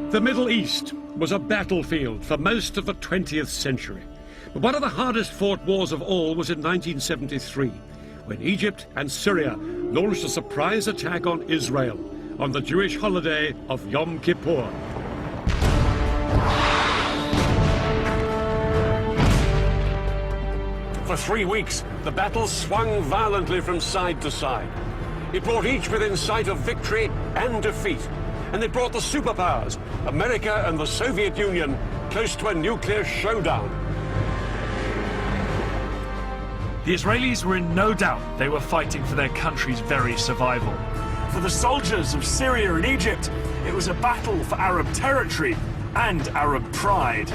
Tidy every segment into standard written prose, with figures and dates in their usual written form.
The Middle East was a battlefield for most of the 20th century. But one of the hardest fought wars of all was in 1973, when Egypt and Syria launched a surprise attack on Israel on the Jewish holiday of Yom Kippur. For 3 weeks, the battle swung violently from side to side. It brought each within sight of victory and defeat. And it brought the superpowers, America and the Soviet Union, close to a nuclear showdown. The Israelis were in no doubt they were fighting for their country's very survival. For the soldiers of Syria and Egypt, it was a battle for Arab territory and Arab pride.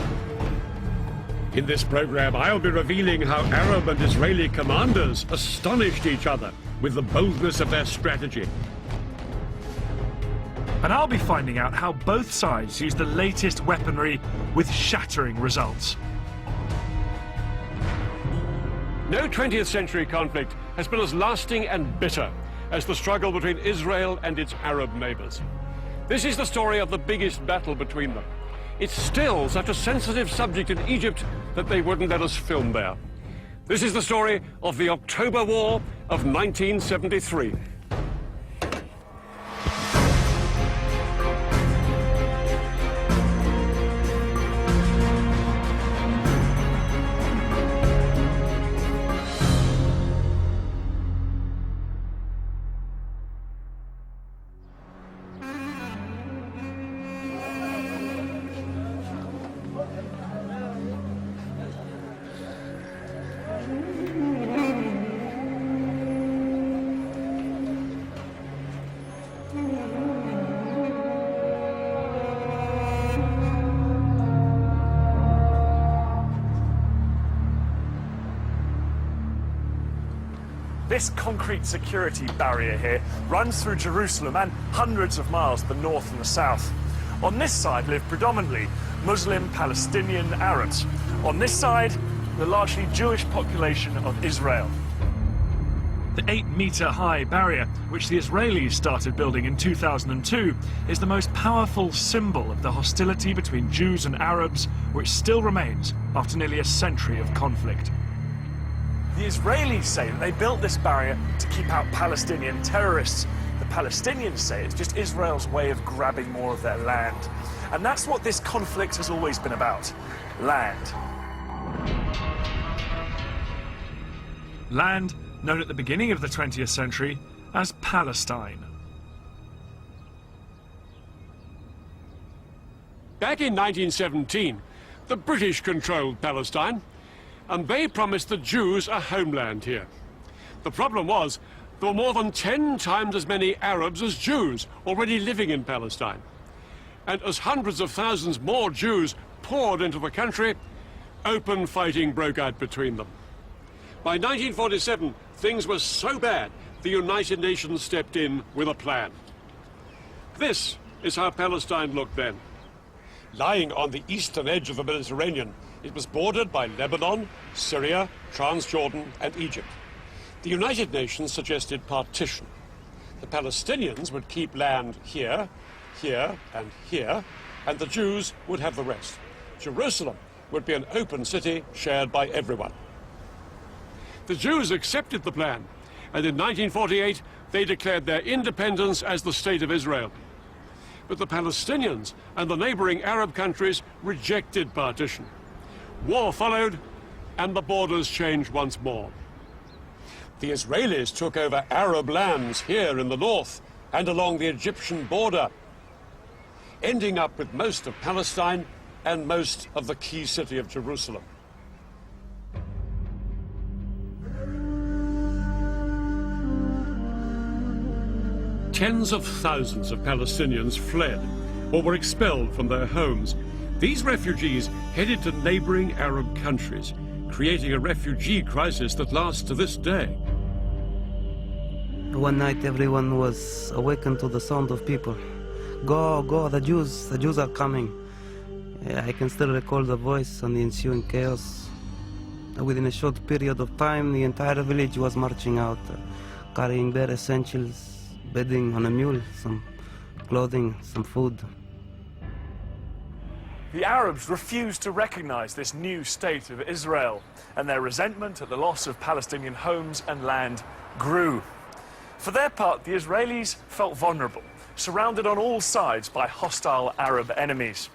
In this program, I'll be revealing how Arab and Israeli commanders astonished each other with the boldness of their strategy. And I'll be finding out how both sides used the latest weaponry with shattering results. No 20th century conflict has been as lasting and bitter as the struggle between Israel and its Arab neighbors. This is the story of the biggest battle between them. It's still such a sensitive subject in Egypt that they wouldn't let us film there. This is the story of the October War of 1973. This concrete security barrier here runs through Jerusalem and hundreds of miles to the north and the south. On this side live predominantly Muslim Palestinian Arabs. On this side, the largely Jewish population of Israel. The 8-meter-high barrier, which the Israelis started building in 2002, is the most powerful symbol of the hostility between Jews and Arabs, which still remains after nearly a century of conflict. The Israelis say that they built this barrier to keep out Palestinian terrorists. The Palestinians say it's just Israel's way of grabbing more of their land. And that's what this conflict has always been about: land. Land known at the beginning of the 20th century as Palestine. Back in 1917, the British controlled Palestine, and they promised the Jews a homeland here. The problem was, there were more than 10 times as many Arabs as Jews already living in Palestine. And as hundreds of thousands more Jews poured into the country, open fighting broke out between them. By 1947, things were so bad, the United Nations stepped in with a plan. This is how Palestine looked then. Lying on the eastern edge of the Mediterranean, it was bordered by Lebanon, Syria, Transjordan, and Egypt. The United Nations suggested partition. The Palestinians would keep land here, here, and here, and the Jews would have the rest. Jerusalem would be an open city shared by everyone. The Jews accepted the plan, and in 1948, they declared their independence as the State of Israel. But the Palestinians and the neighboring Arab countries rejected partition. War followed, and the borders changed once more. The Israelis took over Arab lands here in the north and along the Egyptian border, ending up with most of Palestine and most of the key city of Jerusalem. Tens of thousands of Palestinians fled or were expelled from their homes. These refugees headed to neighboring Arab countries, creating a refugee crisis that lasts to this day. One night everyone was awakened to the sound of people. Go, go, the Jews are coming. I can still recall the voice and the ensuing chaos. Within a short period of time, the entire village was marching out, carrying bare essentials, bedding on a mule, some clothing, some food. The Arabs refused to recognize this new state of Israel, and their resentment at the loss of Palestinian homes and land grew. For their part, the Israelis felt vulnerable, surrounded on all sides by hostile Arab enemies.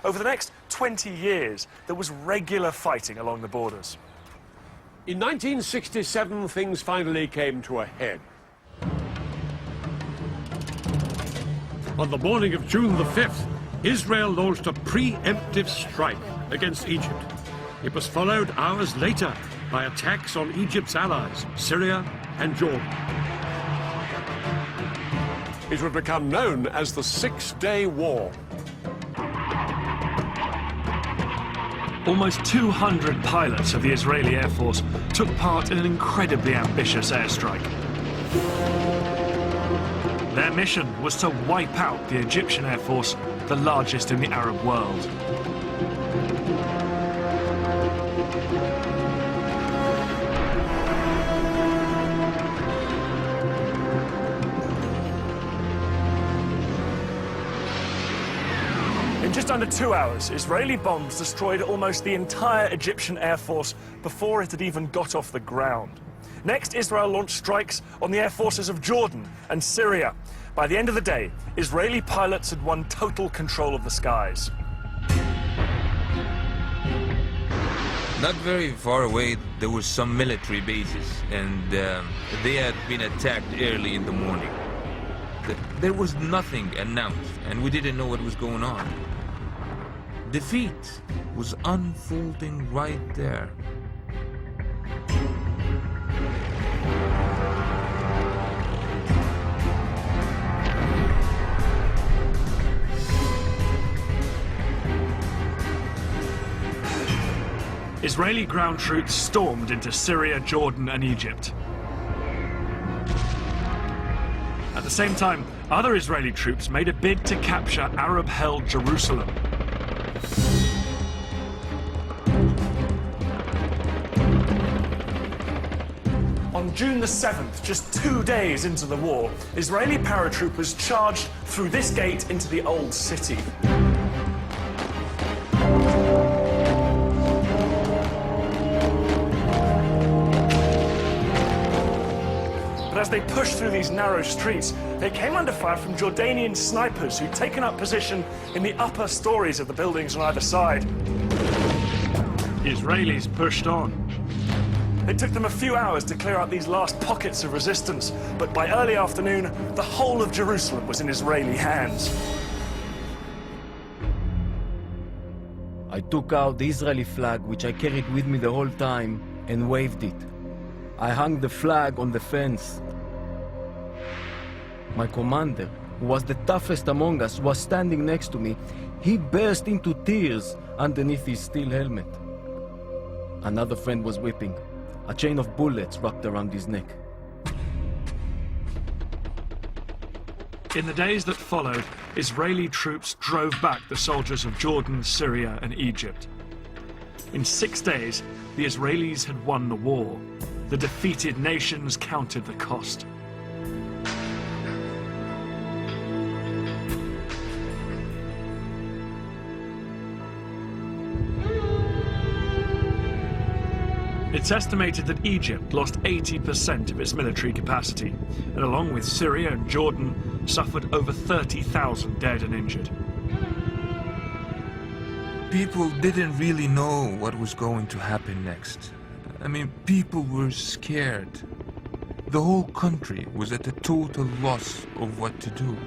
Over the next 20 years, there was regular fighting along the borders. In 1967, things finally came to a head. On the morning of June the 5th, Israel launched a preemptive strike against Egypt. It was followed hours later by attacks on Egypt's allies, Syria and Jordan. It would become known as the Six-Day War. Almost 200 pilots of the Israeli Air Force took part in an incredibly ambitious airstrike. Their mission was to wipe out the Egyptian Air Force, the largest in the Arab world. In just under 2 hours, Israeli bombs destroyed almost the entire Egyptian Air Force before it had even got off the ground. Next, Israel launched strikes on the air forces of Jordan and Syria. By the end of the day, Israeli pilots had won total control of the skies. Not very far away, there were some military bases, and they had been attacked early in the morning. There was nothing announced, and we didn't know what was going on. Defeat was unfolding right there. Israeli ground troops stormed into Syria, Jordan, and Egypt. At the same time, other Israeli troops made a bid to capture Arab-held Jerusalem. On June the 7th, just 2 days into the war, Israeli paratroopers charged through this gate into the old city. But as they pushed through these narrow streets, they came under fire from Jordanian snipers who'd taken up position in the upper stories of the buildings on either side. The Israelis pushed on. It took them a few hours to clear out these last pockets of resistance, but by early afternoon, the whole of Jerusalem was in Israeli hands. I took out the Israeli flag, which I carried with me the whole time, and waved it. I hung the flag on the fence. My commander, who was the toughest among us, was standing next to me. He burst into tears underneath his steel helmet. Another friend was weeping. A chain of bullets wrapped around his neck. In the days that followed, Israeli troops drove back the soldiers of Jordan, Syria, and Egypt. In 6 days, the Israelis had won the war. The defeated nations counted the cost. It's estimated that Egypt lost 80% of its military capacity, and along with Syria and Jordan, suffered over 30,000 dead and injured. People didn't really know what was going to happen next. I mean, people were scared. The whole country was at a total loss of what to do.